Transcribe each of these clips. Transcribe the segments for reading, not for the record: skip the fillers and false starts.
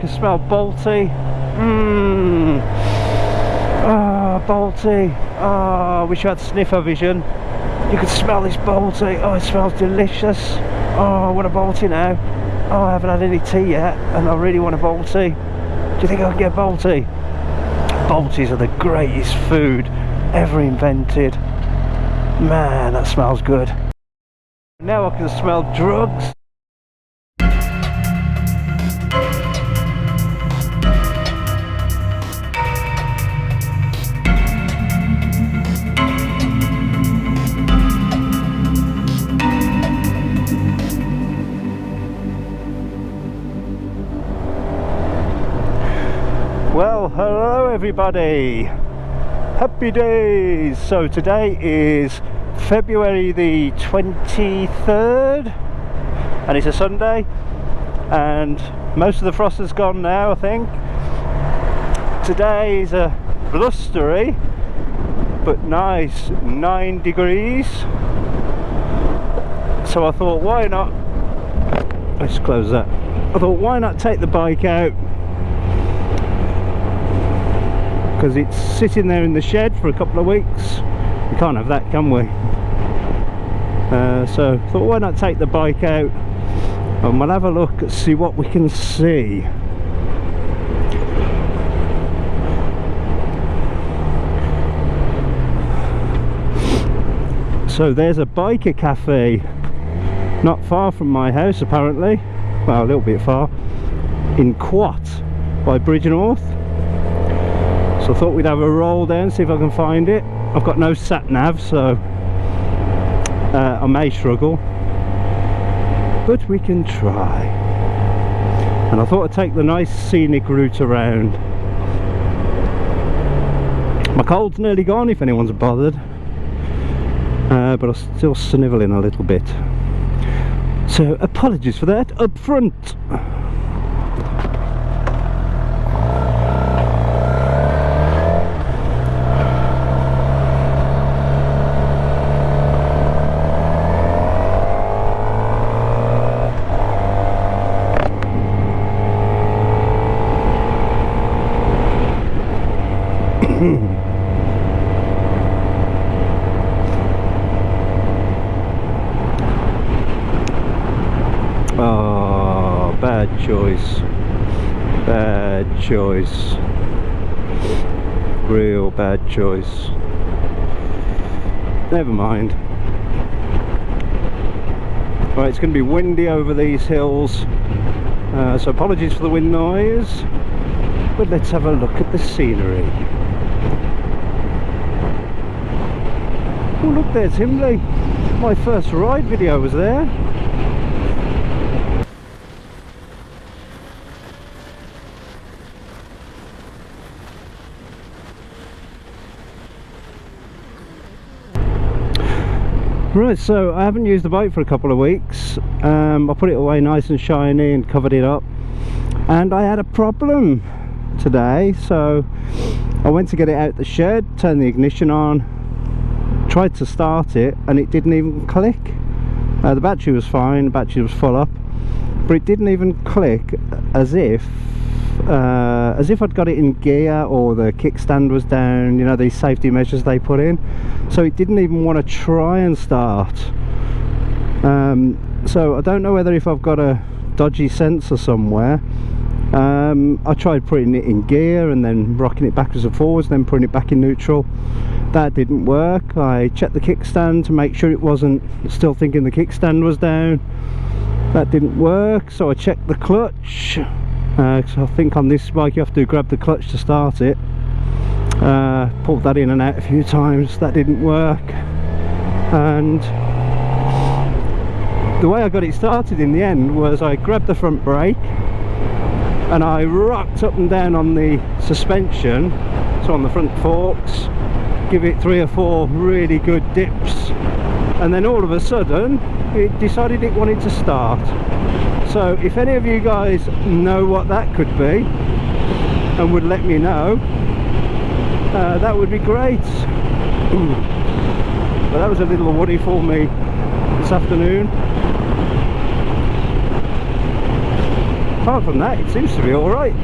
can smell Balti. Balti. I wish I had sniffer vision. You could smell this Balti. Oh, it smells delicious. Oh, I want a Balti now. Oh, I haven't had any tea yet and I really want a Balti. Do you think I can get a Balti? Baltis are the greatest food ever invented. Man, that smells good. Now I can smell drugs. Well, hello everybody, happy days. So today is February the 23rd and it's a Sunday and most of the frost has gone now, I think. Today is a blustery but nice 9 degrees, so I thought why not, let's close that. I thought why not take the bike out, because it's sitting there in the shed for a couple of weeks. We can't have that, can we? So thought why not take the bike out and we'll have a look and see what we can see. So there's a biker cafe not far from my house apparently, well a little bit far, in Quatford by Bridgenorth. So I thought we'd have a roll down, see if I can find it. I've got no sat nav, so I may struggle, but we can try. And I thought I'd take the nice scenic route around. My cold's nearly gone if anyone's bothered, but I'm still snivelling a little bit, so apologies for that up front. Oh, bad choice. Bad choice. Real bad choice. Never mind. Right, it's going to be windy over these hills, so apologies for the wind noise, but let's have a look at the scenery. Oh look, there's Himley. My first ride video was there. Right, so I haven't used the bike for a couple of weeks. I put it away nice and shiny and covered it up, and I had a problem today, so I went to get it out the shed, turned the ignition on, tried to start it, and it didn't even click. The battery was fine, the battery was full up, but it didn't even click, as if I'd got it in gear or the kickstand was down, you know, these safety measures they put in. So it didn't even want to try and start. So I don't know whether if I've got a dodgy sensor somewhere. I tried putting it in gear and then rocking it backwards and forwards, then putting it back in neutral. That didn't work. I checked the kickstand to make sure it wasn't still thinking the kickstand was down. That didn't work. So I checked the clutch. So I think on this bike you have to grab the clutch to start it. Pulled that in and out a few times, that didn't work. And the way I got it started in the end was I grabbed the front brake and I rocked up and down on the suspension, so on the front forks, give it 3 or 4 really good dips, and then all of a sudden it decided it wanted to start. So if any of you guys know what that could be and would let me know, that would be great. But that was a little worry for me this afternoon. apart from that, it seems to be alright.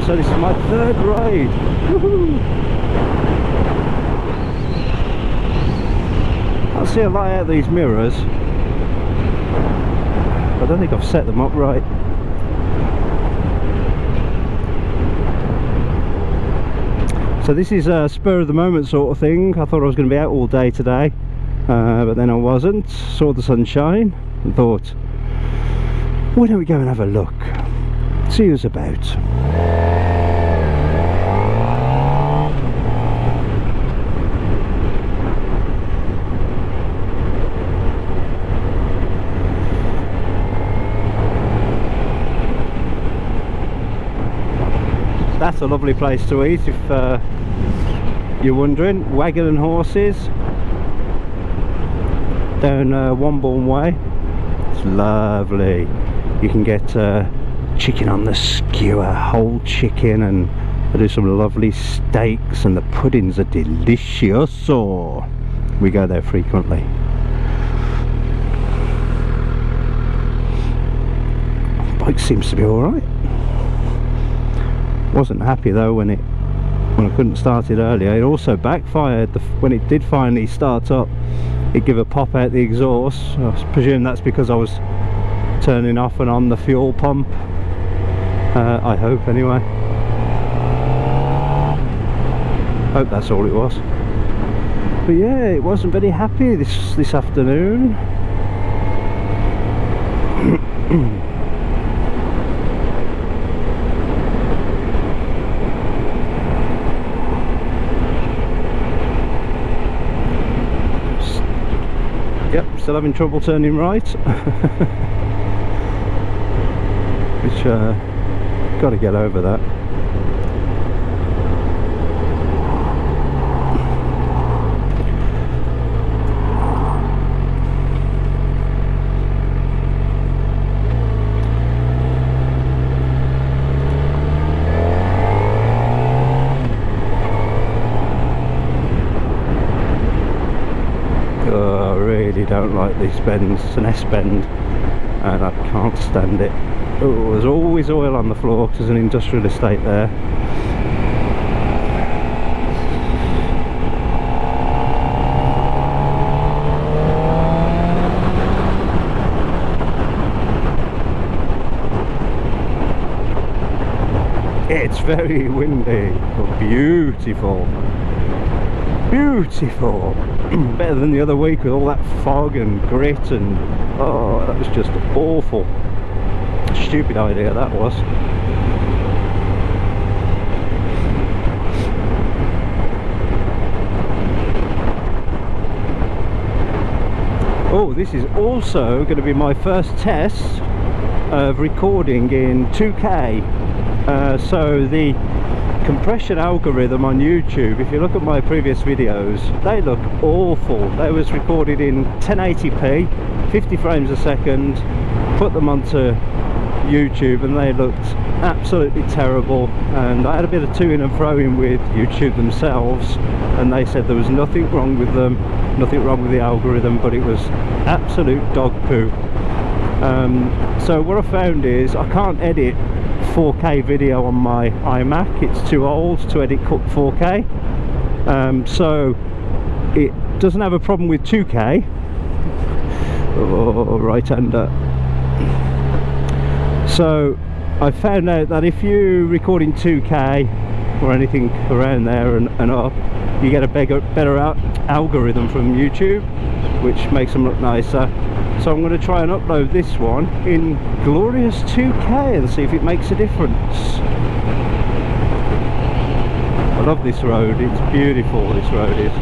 So this is my third ride. Woohoo! I see a light out of these mirrors. I don't think I've set them up right. So this is a spur of the moment sort of thing. I thought I was going to be out all day today, but then I wasn't. Saw the sunshine and thought, why don't we go and have a look, see who's about. That's a lovely place to eat if you're wondering. Wagon and Horses down Wombourne Way. It's lovely. You can get chicken on the skewer, whole chicken, and they do some lovely steaks, and the puddings are delicious. So we go there frequently. Bike seems to be alright. Wasn't happy though when I couldn't start it earlier. It also backfired when it did finally start up. It gave a pop out the exhaust. I presume that's because I was turning off and on the fuel pump. I hope anyway. Hope that's all it was. But yeah, it wasn't very happy this afternoon. Yep, still having trouble turning right. Which, got to get over that. Don't like these bends. It's an S-bend and I can't stand it. Oh, there's always oil on the floor because there's an industrial estate there. It's very windy, but beautiful. Beautiful. Better than the other week with all that fog and grit, and oh, that was just awful. Stupid idea that was. Oh, this is also going to be my first test of recording in 2K. So the compression algorithm on YouTube, if you look at my previous videos, they look awful. They was recorded in 1080p, 50 frames a second, put them onto YouTube, and they looked absolutely terrible. And I had a bit of to-in and fro-in with YouTube themselves, and they said there was nothing wrong with them, nothing wrong with the algorithm, but it was absolute dog poo. So what I found is I can't edit 4K video on my iMac. It's too old to edit 4K. So it doesn't have a problem with 2K. Oh, right-hander. So I found out that if you record in 2K or anything around there and up, you get a better algorithm from YouTube, which makes them look nicer. So I'm going to try and upload this one in glorious 2K and see if it makes a difference. I love this road, it's beautiful, this road is.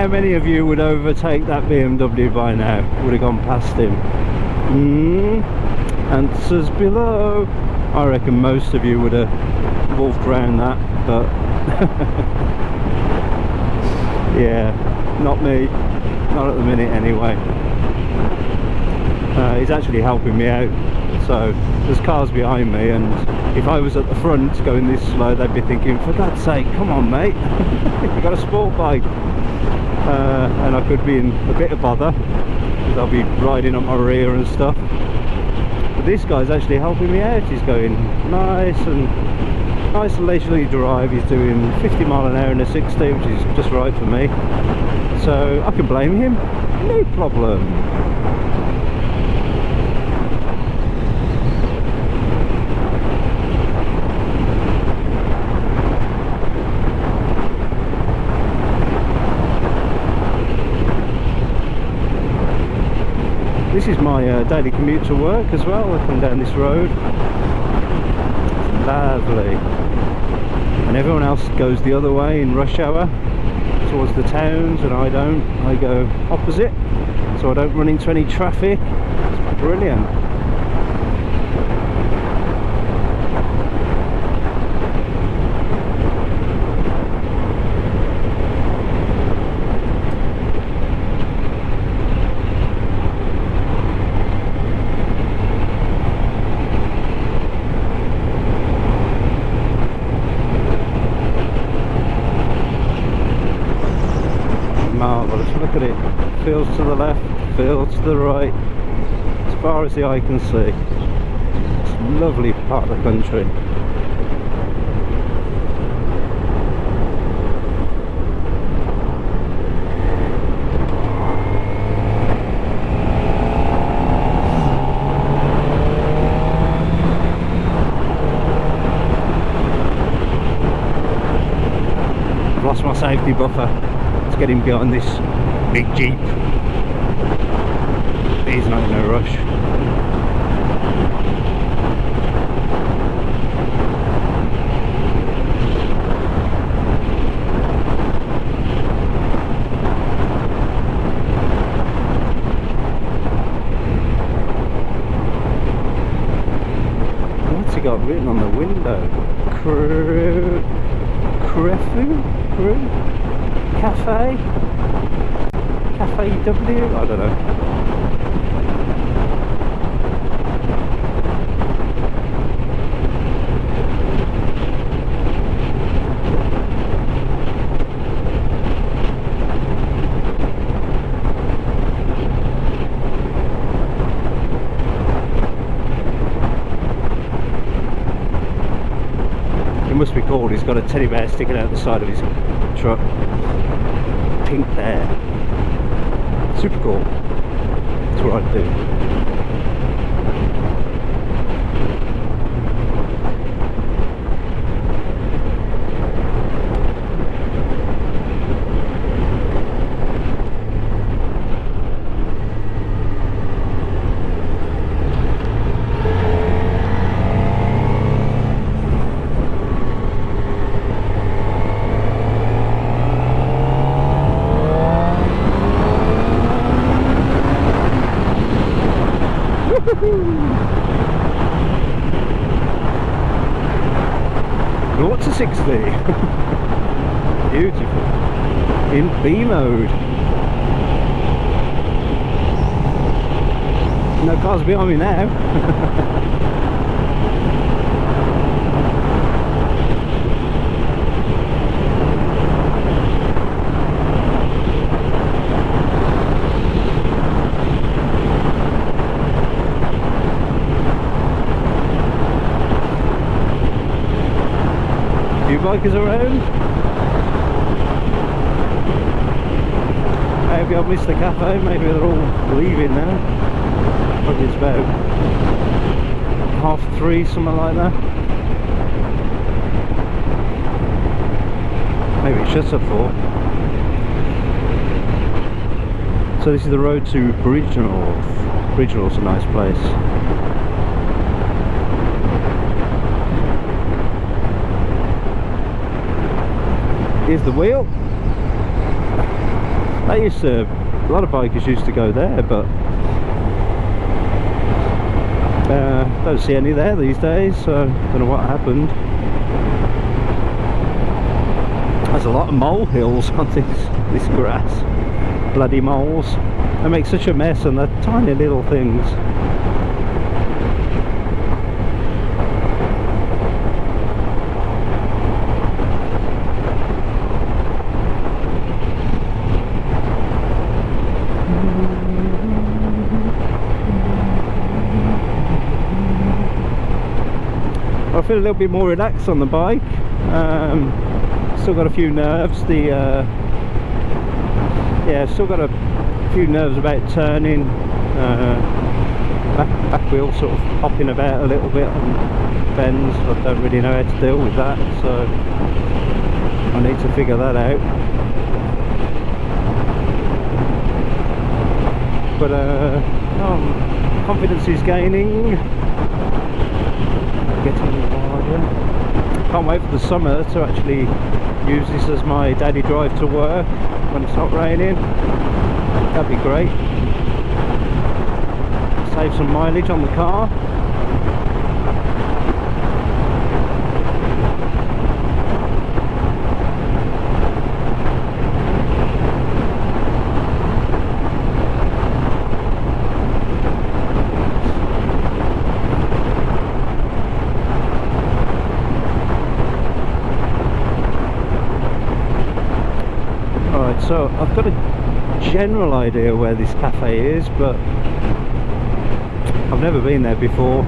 How many of you would overtake that BMW by now? Would have gone past him? Answers below. I reckon most of you would have wolfed around that, but yeah, not me, not at the minute anyway. He's actually helping me out, so there's cars behind me, and if I was at the front going this slow, they'd be thinking, for God's sake, come on mate, you've got a sport bike. And I could be in a bit of bother because I'll be riding up my rear and stuff, but this guy's actually helping me out. He's going nice and leisurely drive. He's doing 50 mile an hour in a 60, which is just right for me, so I can blame him, no problem. This is my daily commute to work as well. I come down this road. It's lovely. And everyone else goes the other way in rush hour towards the towns, and I don't. I go opposite, so I don't run into any traffic. It's brilliant. Marvellous, look at it. Fields to the left, fields to the right, as far as the eye can see. It's a lovely part of the country. I've lost my safety buffer. Get him behind this big Jeep. He's not in a rush. What's he got written on the window? Crew? Cafe W? I don't know. It must be called, he's got a teddy bear sticking out the side of his truck. Pink there. Super cool. That's what I'd do. Naught to 60. Beautiful. In B mode. No cars behind me now. Bikers around. Maybe I've missed the cafe, maybe they're all leaving now. Probably it's about 3:30, something like that. Maybe it shuts at 4. So this is the road to Bridgenorth. Bridgenorth's a nice place. Here's the wheel. A lot of bikers used to go there, but don't see any there these days, so don't know what happened. There's a lot of molehills on this grass. Bloody moles. They make such a mess, and they're tiny little things. I feel a little bit more relaxed on the bike. Still got a few nerves. Still got a few nerves about turning. Back wheel sort of hopping about a little bit on bends. I don't really know how to deal with that, so I need to figure that out. But confidence is gaining. Getting larger. Can't wait for the summer to actually use this as my daily drive to work when it's not raining. That'd be great. Save some mileage on the car. So I've got a general idea where this cafe is, but I've never been there before.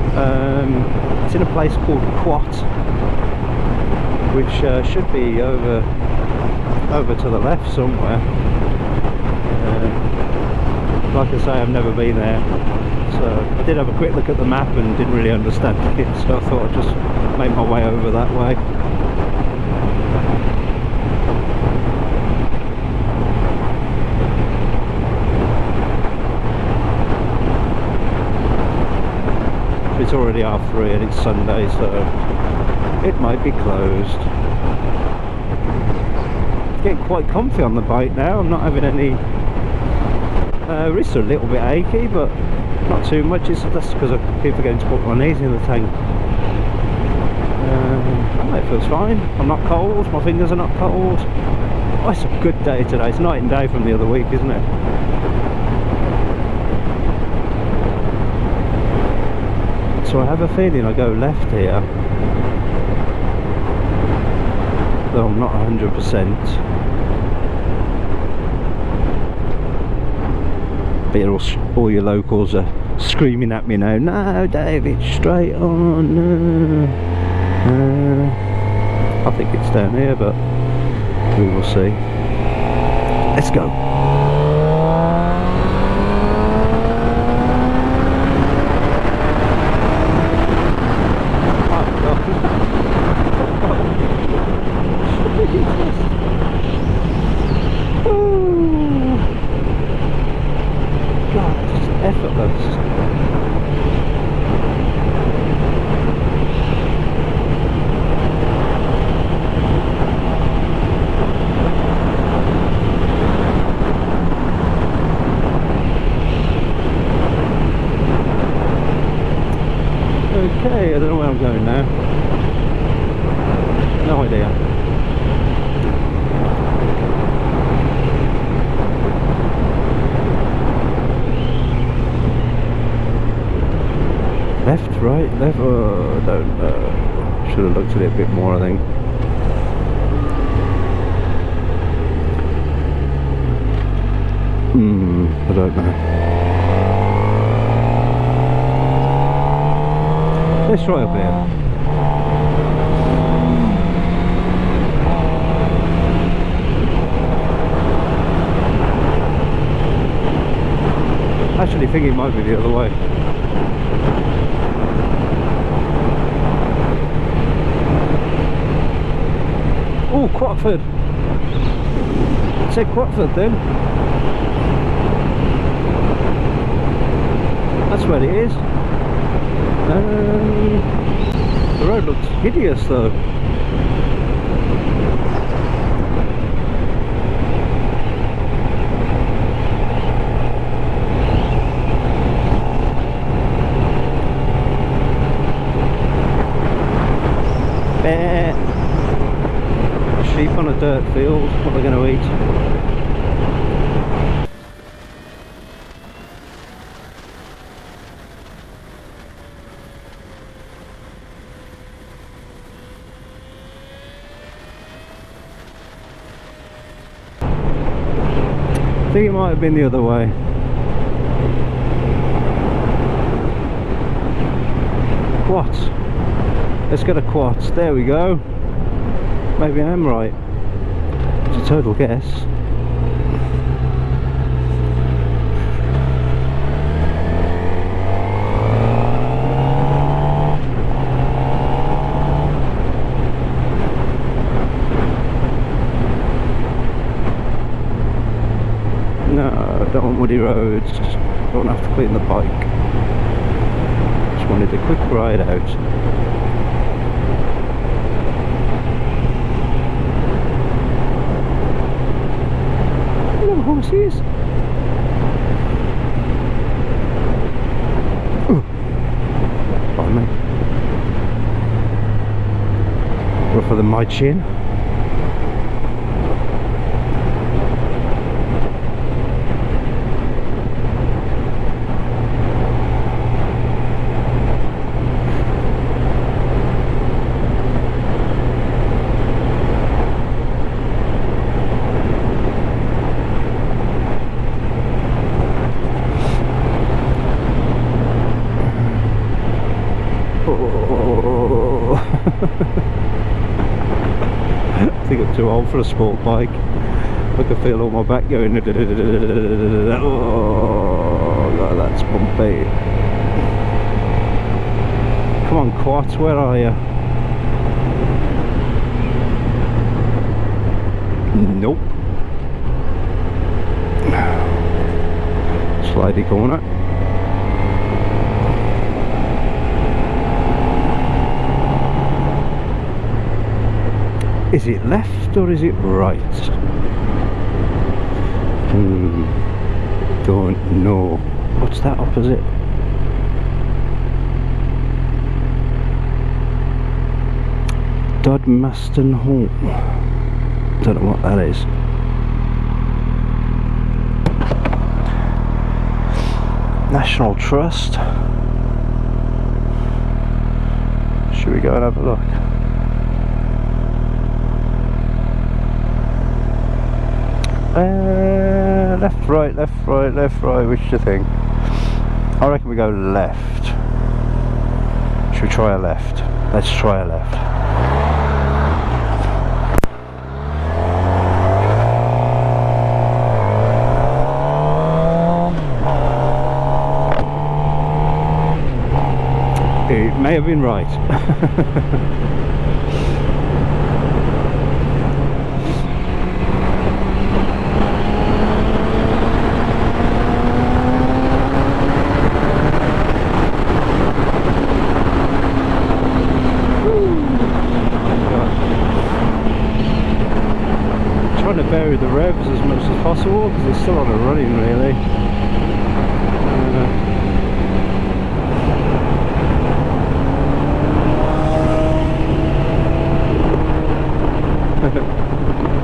It's in a place called Quatford, which should be over to the left somewhere. Like I say, I've never been there, so I did have a quick look at the map and didn't really understand it, so I thought I'd just make my way over that way. It's already 3:30 and it's Sunday, so it might be closed. It's getting quite comfy on the bike now. I'm not having any wrists are a little bit achy, but not too much. That's because I keep forgetting to put my knees in the tank. It feels fine. I'm not cold, my fingers are not cold. Oh, it's a good day today. It's night and day from the other week, isn't it? So I have a feeling I go left here, though I'm not 100%. But all your locals are screaming at me now, no David, straight on, no. I think it's down here, but we will see. Let's go. Effortless. Okay, I don't know where I'm going now. No idea. Left, right, left, oh, I don't know. Should have looked at it a bit more, I think. I don't know. Let's try up here. Actually, I think it might be the other way. Oh, Quatford. It said Quatford then. That's where it is. The road looks hideous though. dirt field. What are they going to eat? I think it might have been the other way. What? Let's go to Quats. There we go. Maybe I am right. It's a total guess. No, don't want muddy roads. Don't have to clean the bike. Just wanted a quick ride out. Hello, horses. Ooh. Pardon me. Rougher than my chin. I think I'm too old for a sport bike. I can feel all my back going. Oh god, that's bumpy. Come on, Quat, where are you? Nope. Slidey corner. Is it left or is it right? Don't know. What's that opposite? Dodmaston Hall. Don't know what that is. National Trust. Should we go and have a look? Left, right, left, right, left, right, which do you think? I reckon we go left. Should we try a left? Let's try a left. It may have been right. Trying to vary the revs as much as possible because it's still on a running really.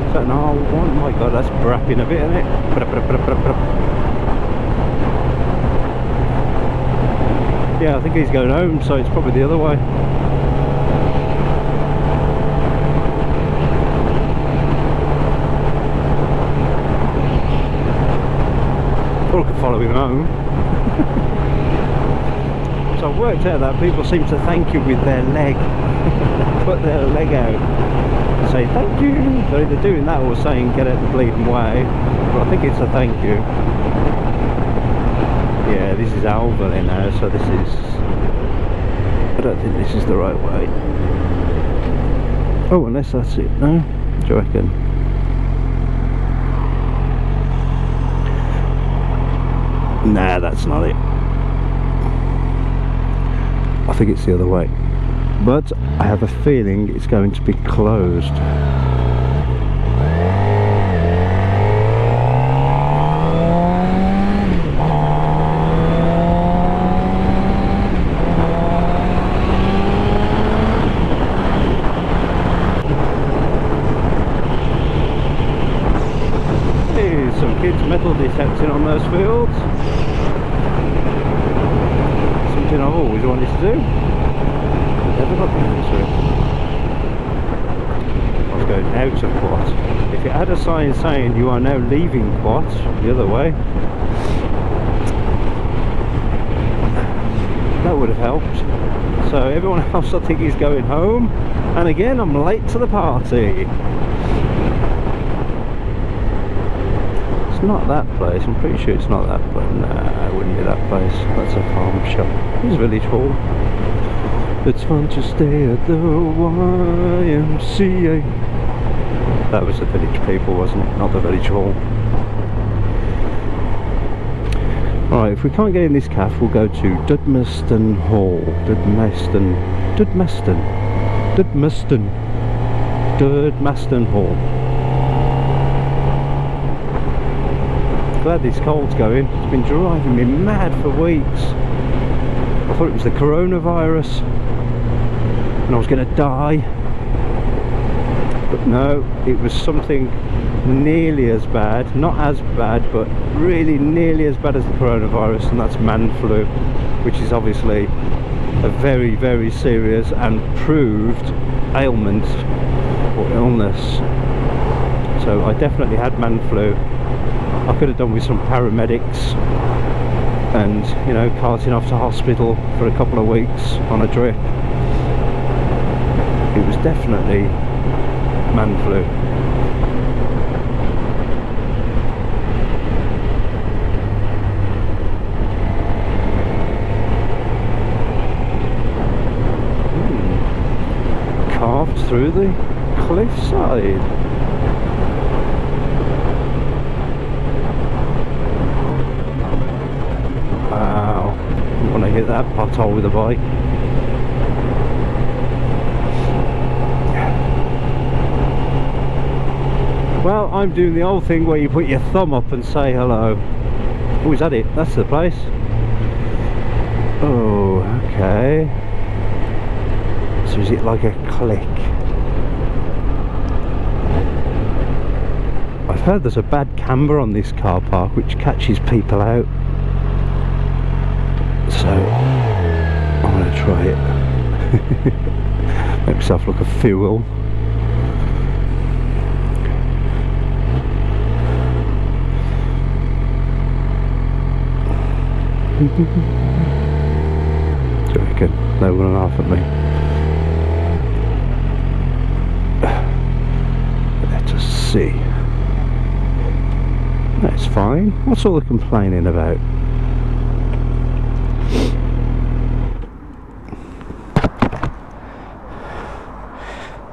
Is that an R1? Oh my god, that's brapping a bit, isn't it? Yeah, I think he's going home, so it's probably the other way. Or I could follow him home. So I've worked out that people seem to thank you with their leg. Put their leg out and say thank you. They're either doing that or saying get out the bleeding way. But I think it's a thank you. Yeah, this is Alville now, so this is... I don't think this is the right way. Oh, unless that's it, no? What do you reckon? Nah, that's not it. I think it's the other way. But I have a feeling it's going to be closed. metal detecting on those fields. Something I've always wanted to do, but never got round to it. I was going out of Quat. If it had a sign saying you are now leaving Quat the other way, that would have helped. So everyone else I think is going home, and again I'm late to the party. It's not that place, I'm pretty sure it's not that place. Nah, it wouldn't be that place. That's a farm shop. It's Village Hall. It's fun to stay at the YMCA. That was the village people, wasn't it? Not the Village Hall. Right, if we can't get in this cafe, we'll go to Dudmaston Hall. Dudmaston Hall. Glad this cold's going. It's been driving me mad for weeks. I thought it was the coronavirus and I was going to die, but no, it was something nearly as bad, not as bad, but really nearly as bad as the coronavirus, and that's man flu, which is obviously a very, very serious and proved ailment or illness. So I definitely had man flu. I could have done with some paramedics and, you know, carting off to hospital for a couple of weeks on a drip. It was definitely man flu. Carved through the cliffside. Wow, you want to hit that pothole with a bike. Well, I'm doing the old thing where you put your thumb up and say hello. Oh, is that it? That's the place. Oh, okay. So is it like a click? I've heard there's a bad camber on this car park which catches people out. So I'm going to try it. Make myself look a fool. Do you reckon they wouldn't laugh at me? Let us see. That's fine. What's all the complaining about?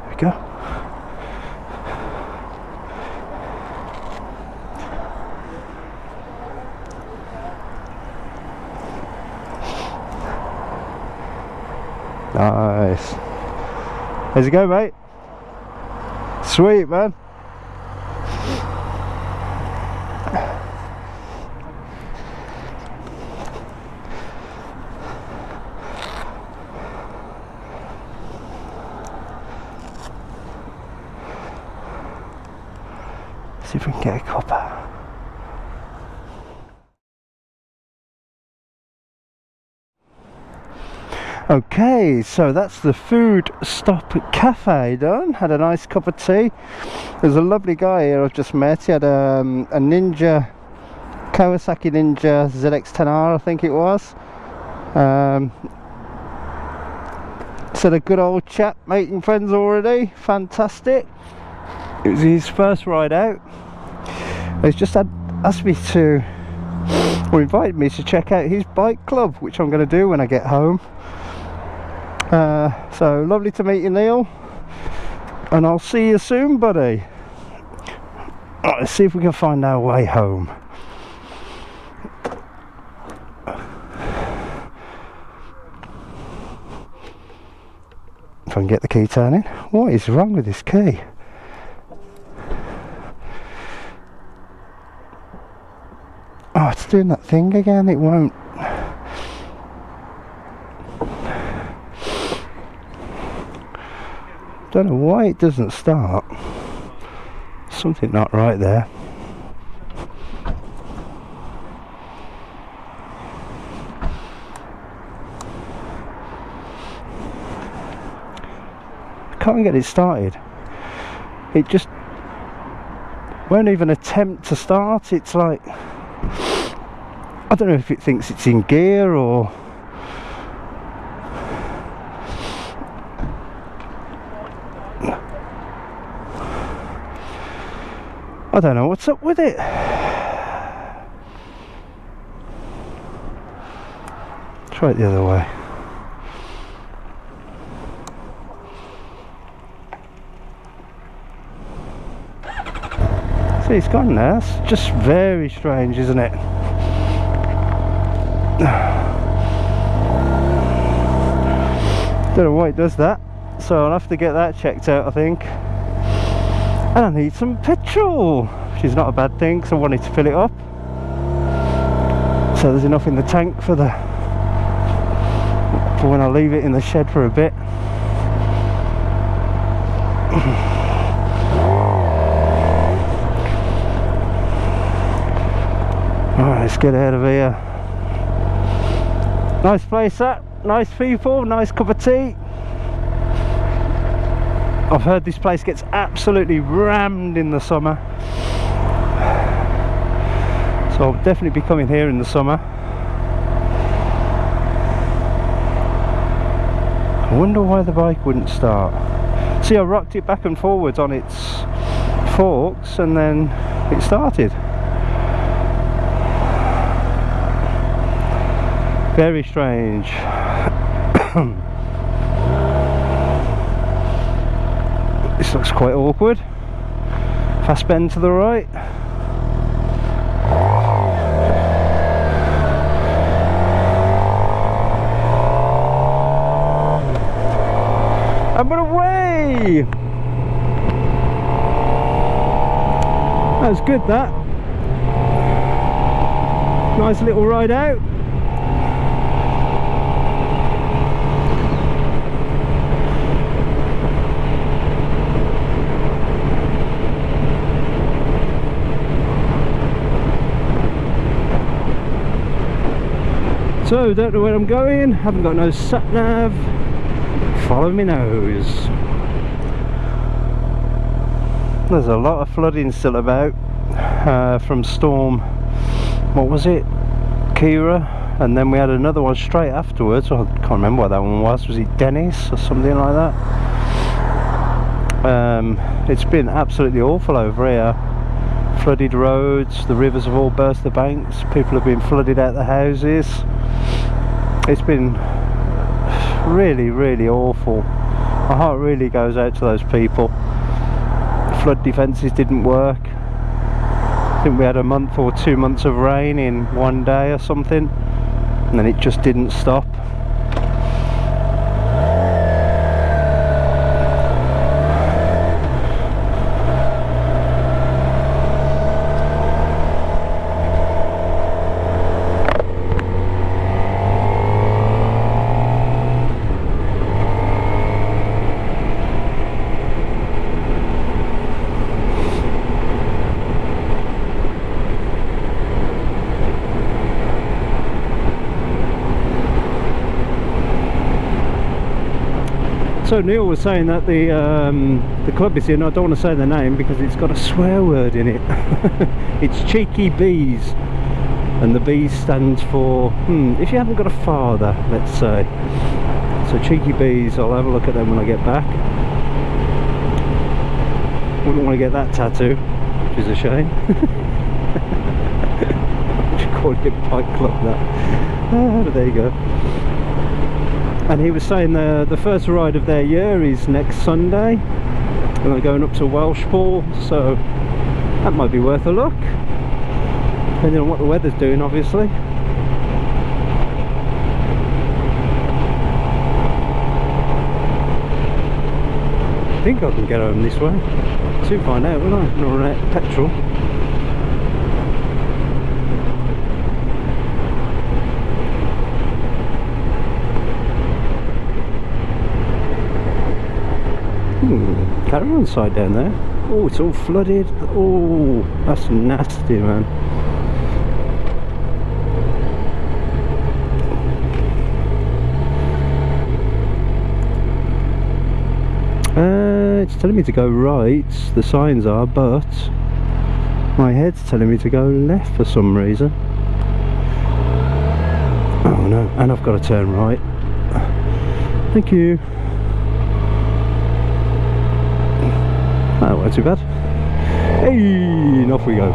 There we go. Nice. How's it go, mate? Sweet, man. See if we can get a Cuppa. Okay, so that's the food stop cafe done. Had a nice cup of tea. There's a lovely guy here I've just met. He had a Ninja, Kawasaki Ninja ZX-10R, I think it was. Said a good old chap, making friends already. Fantastic. It was his first ride out. He's just asked me to, or invited me to check out his bike club, which I'm going to do when I get home. So lovely to meet you, Neil, and I'll see you soon, buddy. Right, let's see if we can find our way home. If I can get the key turning. What is wrong with this key? Oh, it's doing that thing again. It won't. Don't know why it doesn't start. Something not right there. can't get it started. It just won't even attempt to start. It's like, I don't know if it thinks it's in gear or I don't know what's up with it. Try it the other way. See, it's gone now. It's just very strange, isn't it? Don't know why it does that, so I'll have to get that checked out, I think. And I need some petrol, which is not a bad thing because I wanted to fill it up, so there's enough in the tank for when I leave it in the shed for a bit. Alright, let's get out of here. Nice place that, nice people, nice cup of tea. I've heard this place gets absolutely rammed in the summer, so I'll definitely be coming here in the summer. I wonder why the bike wouldn't start. See, I rocked it back and forwards on its forks and then it started. Very strange. This looks quite awkward. Fast bend to the right. And we're away! That was good, that. Nice little ride out. So, don't know where I'm going, haven't got no sat nav, follow me nose. There's a lot of flooding still about from storm, what was it, Kira, and then we had another one straight afterwards. I can't remember what that one was it Dennis or something like that? It's been absolutely awful over here. Flooded roads, the rivers have all burst the banks, people have been flooded out the houses. It's been really, really awful. My heart really goes out to those people. Flood defences didn't work. I think we had a month or 2 months of rain in one day or something, and then it just didn't stop. So Neil was saying that the club is in, I don't want to say the name because it's got a swear word in it. It's Cheeky Bees, and the Bees stands for, if you haven't got a father, let's say. So Cheeky Bees, I'll have a look at them when I get back. Wouldn't want to get that tattoo, which is a shame. I should call it Bike Club that. But there you go. And he was saying the first ride of their year is next Sunday, and they're going up to Welshpool, so that might be worth a look, depending on what the weather's doing, obviously. I think I can get home this way. Soon find out, won't I? And I'll run out of petrol. Caravan site down there. Oh, it's all flooded. Oh, that's nasty, man. it's telling me to go right, the signs are, but my head's telling me to go left for some reason. Oh no, and I've got to turn right. Thank you. Oh, not too bad. Hey, and off we go.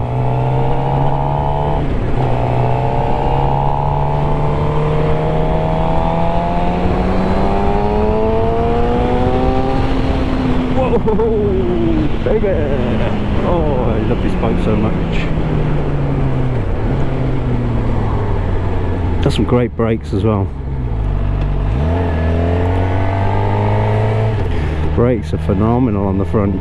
Whoa, baby! Oh, I love this boat so much. Does some great brakes as well. Brakes are phenomenal on the front.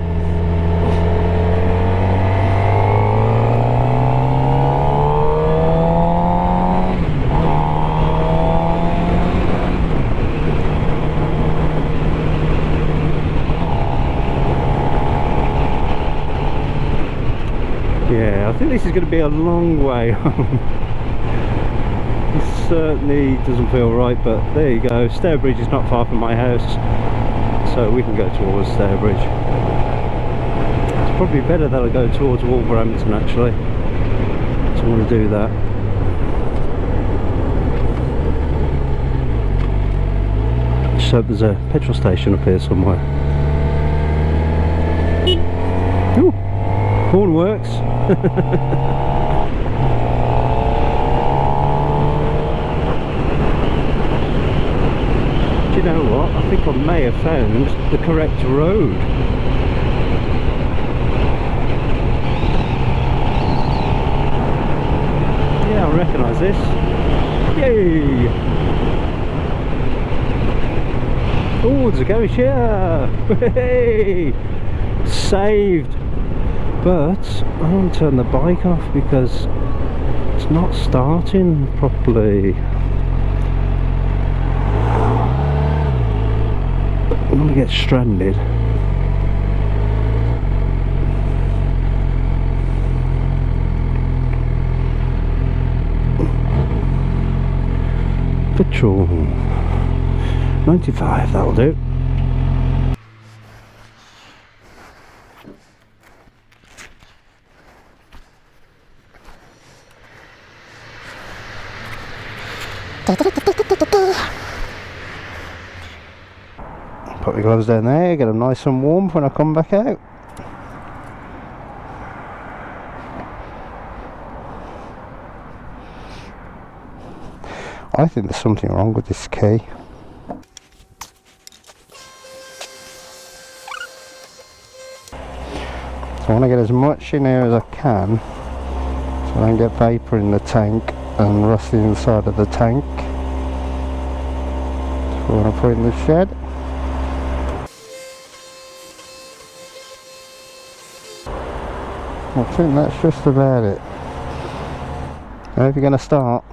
Yeah, I think this is going to be a long way home. This certainly doesn't feel right, but there you go. Stairbridge is not far from my house, so we can go towards Stairbridge. It's probably better that I go towards Wolverhampton actually, so I'm going to do that. Just hope there's a petrol station up here somewhere. Ooh, horn works. You know what, I think I may have found the correct road. Yeah, I recognise this. Yay! Oh, there's a garage here! Hey! Saved! But I want to turn the bike off because it's not starting properly. I'm gonna get stranded. Petrol 95, that'll do. Put my gloves down there, get them nice and warm when I come back out. I think there's something wrong with this key. So I want to get as much in here as I can so I don't get vapour in the tank and rust the inside of the tank. So I want to put it in the shed. I think that's just about it. Now if you're going to start,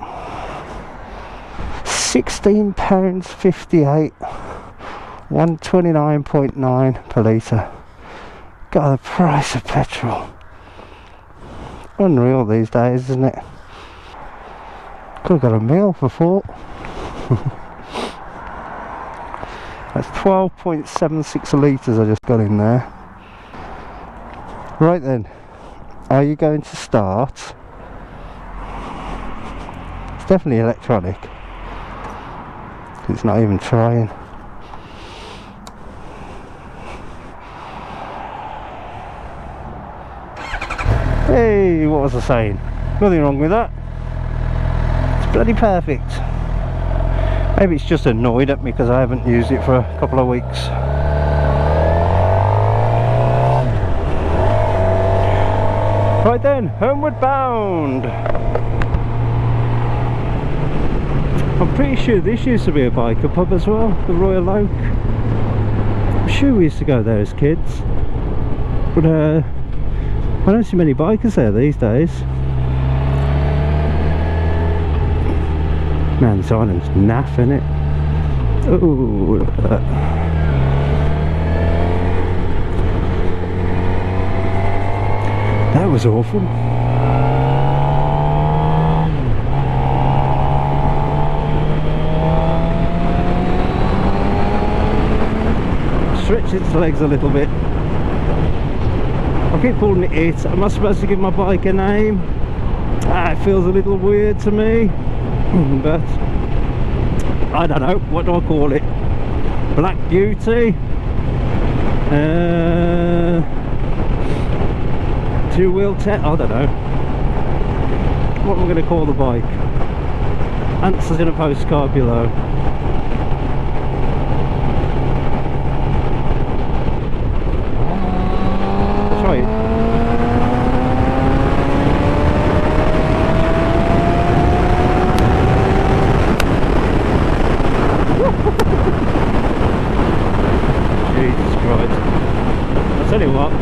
£16.58, 129.9 per litre. Got the price of petrol. Unreal these days, isn't it? Could have got a meal for £4. That's 12.76 litres I just got in there. Right then. Are you going to start? It's definitely electronic. It's not even trying. Hey, what was I saying? Nothing wrong with that. It's bloody perfect. Maybe it's just annoyed at me because I haven't used it for a couple of weeks. Right then, homeward bound. I'm pretty sure this used to be a biker pub as well, the Royal Oak. I'm sure we used to go there as kids, but I don't see many bikers there these days. Man, this island's naff, innit? Ooh, look at that. That was awful. Stretch stretch its legs a little bit. I keep calling it it. Am I supposed to give my bike a name? It feels a little weird to me, but I don't know. What do I call it? Black Beauty? Two-wheel tech? I don't know. What am I going to call the bike? Answers in a postcard below. Tell you what,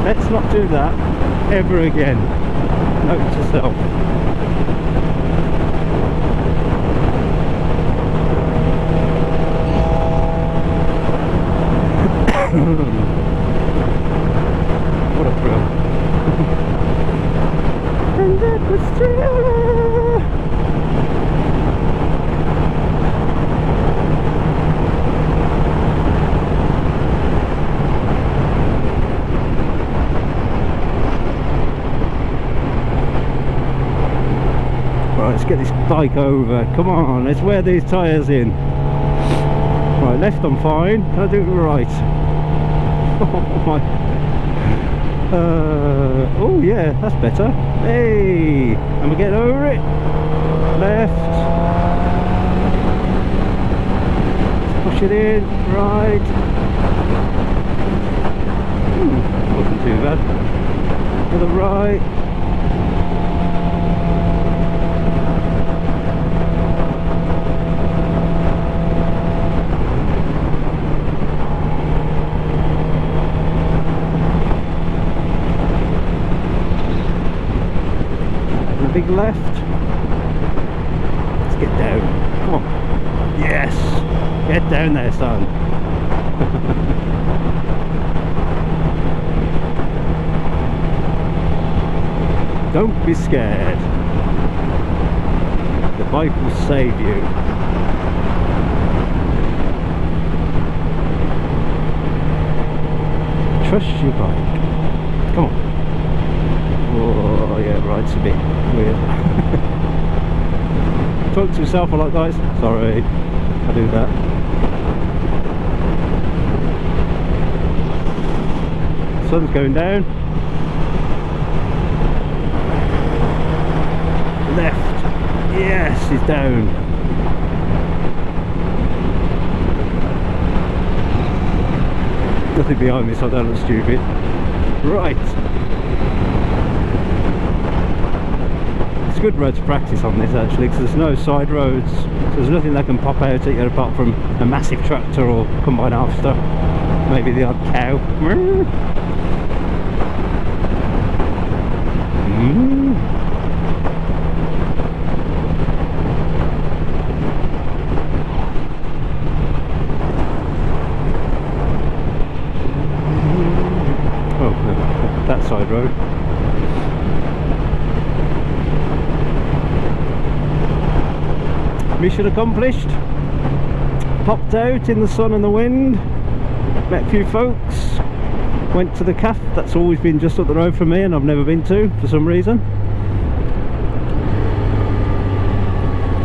let's not do that ever again. Note to self. What a thrill. And that was thrill. Let's get this bike over. Come on, let's wear these tyres in. Right, left I'm fine. Can I do it right? Oh my. Oh yeah, that's better. Hey, and we get over it. Left. Push it in. Right. Wasn't too bad. To the right. Big left. Let's get down. Come on. Yes. Get down there, son. Don't be scared. The bike will save you. Trust your bike. Come on. Oh yeah, ride's a bit weird. Talk to yourself a lot, guys. Sorry, I do that. Sun's going down. Left. Yes, he's down. Nothing behind me, so I don't look stupid. Right. It's a good road to practice on this actually, because there's no side roads, so there's nothing that can pop out at you apart from a massive tractor or combine harvester, maybe the odd cow. Oh, that side road. Mission accomplished. Popped out in the sun and the wind, met a few folks, went to the cafe that's always been just up the road from me and I've never been to for some reason.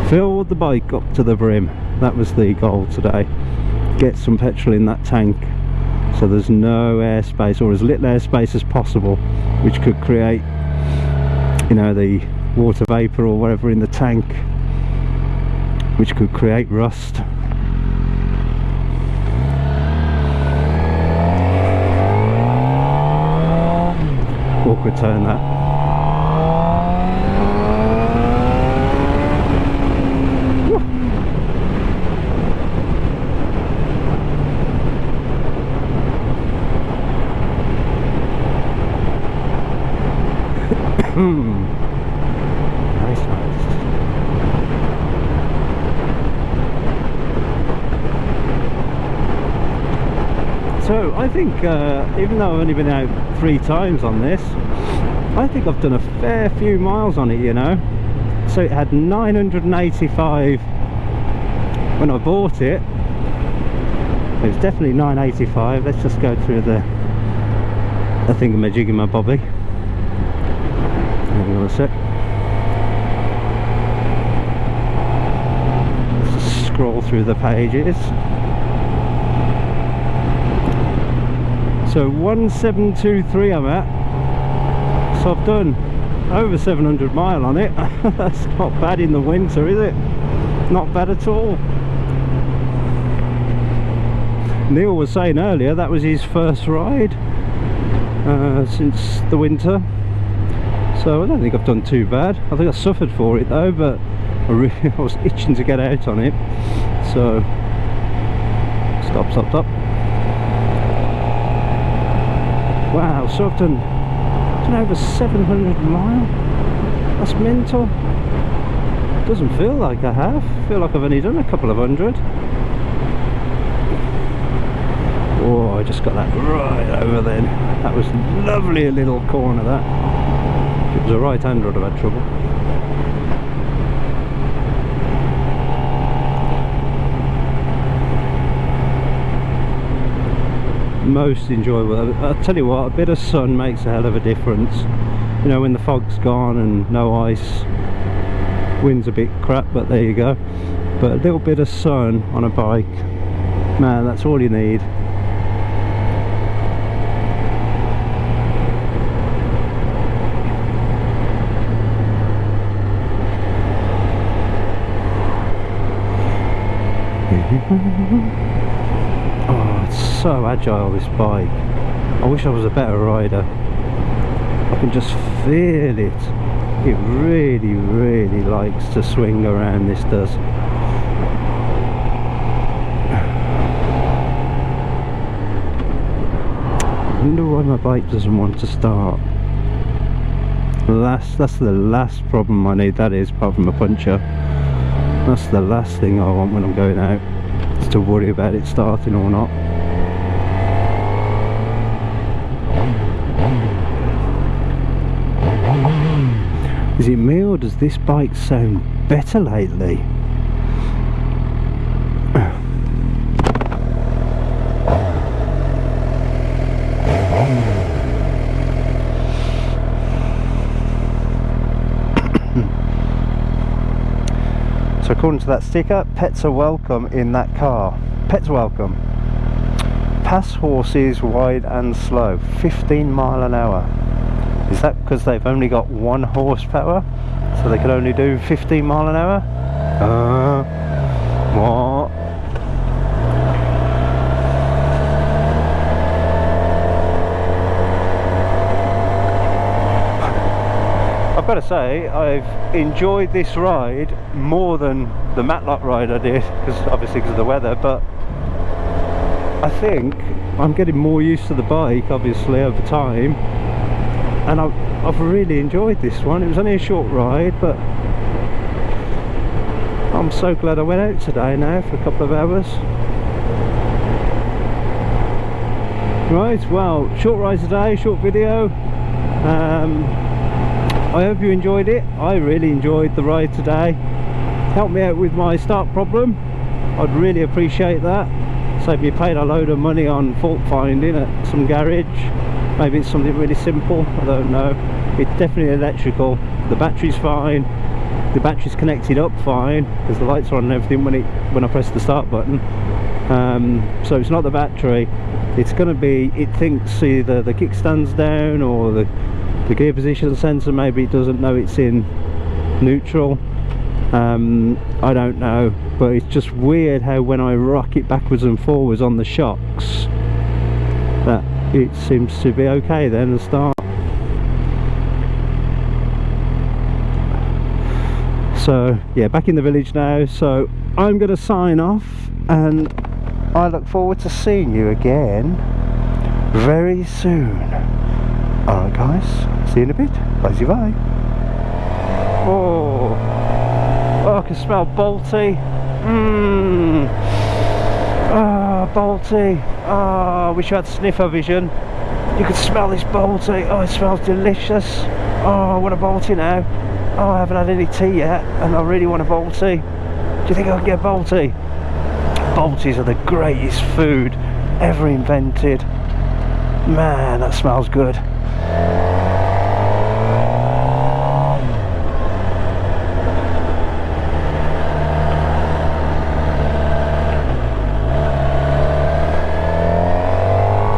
Filled the bike up to the brim. That was the goal today. Get some petrol in that tank so there's no airspace, or as little airspace as possible, which could create, you know, the water vapour or whatever in the tank, which could create rust. Awkward turn that. Nice, nice. So I think even though I've only been out 3 times on this, I think I've done a fair few miles on it, you know. So it had 985 when I bought it, It was definitely 985. Let's just go through the thingamajig in my bobby. Hang on a sec. Let's just scroll through the pages. So 1723 I'm at. So I've done over 700 mile on it. That's not bad in the winter, is it? Not bad at all. Neil was saying earlier that was his first ride since the winter, so I don't think I've done too bad. I think I suffered for it though, but I was itching to get out on it. So stop. Wow, so I've done over 700 mile. That's mental. Doesn't feel like I have. I feel like I've only done a couple of hundred. Oh, I just got that right over then. That was lovely, a little corner that. If it was a right-hander I'd have had trouble. Most enjoyable. I'll tell you what, a bit of sun makes a hell of a difference. You know, when the fog's gone and no ice, wind's a bit crap, but there you go. But a little bit of sun on a bike, man, that's all you need. Oh, it's so agile, this bike. I wish I was a better rider. I can just feel it. It really likes to swing around, this does. I wonder why my bike doesn't want to start. That's the last problem I need, that is, apart from a puncture. That's the last thing I want when I'm going out, is to worry about it starting or not. Is it me, or does this bike sound better lately? So according to that sticker, pets are welcome in that car. Pets welcome. Pass horses wide and slow, 15 mile an hour. Is that because they've only got 1 horsepower? So they can only do 15 mile an hour? What? I've got to say, I've enjoyed this ride more than the Matlock ride I did, obviously because of the weather, but I think I'm getting more used to the bike, obviously, over time, and I've really enjoyed this one. It was only a short ride, but I'm so glad I went out today now for a couple of hours. Right, well, short ride today, short video. I hope you enjoyed it. I really enjoyed the ride today. Helped me out with my start problem. I'd really appreciate that. Saved me paid a load of money on fault finding at some garage. Maybe it's something really simple, I don't know. It's definitely electrical. The battery's fine. The battery's connected up fine because the lights are on and everything when I press the start button. So it's not the battery. It's going to be, it thinks either the kickstand's down or the gear position sensor, maybe it doesn't know it's in neutral. I don't know, but it's just weird how when I rock it backwards and forwards on the shocks, that it seems to be okay then to start. So yeah, back in the village now, so I'm going to sign off, and I look forward to seeing you again very soon. Alright guys, see you in a bit. Bye. Oh, I can smell Balti. Balti. I wish I had sniffer vision. You could smell this Balti. Oh, it smells delicious. Oh, I want a Balti now. Oh, I haven't had any tea yet and I really want a Balti. Do you think I can get a Balti? Balties are the greatest food ever invented. Man, that smells good.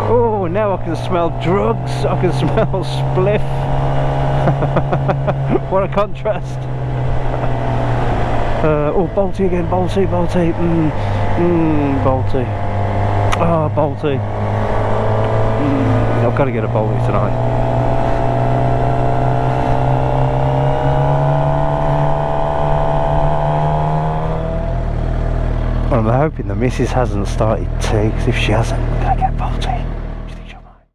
Oh, now I can smell drugs. I can smell spliff. What a contrast. Oh, Balti again, Balti. Balti. Oh, Balti. I've got to get a Balti tonight. Well, I'm hoping the missus hasn't started tea, because if she hasn't, I'm going to get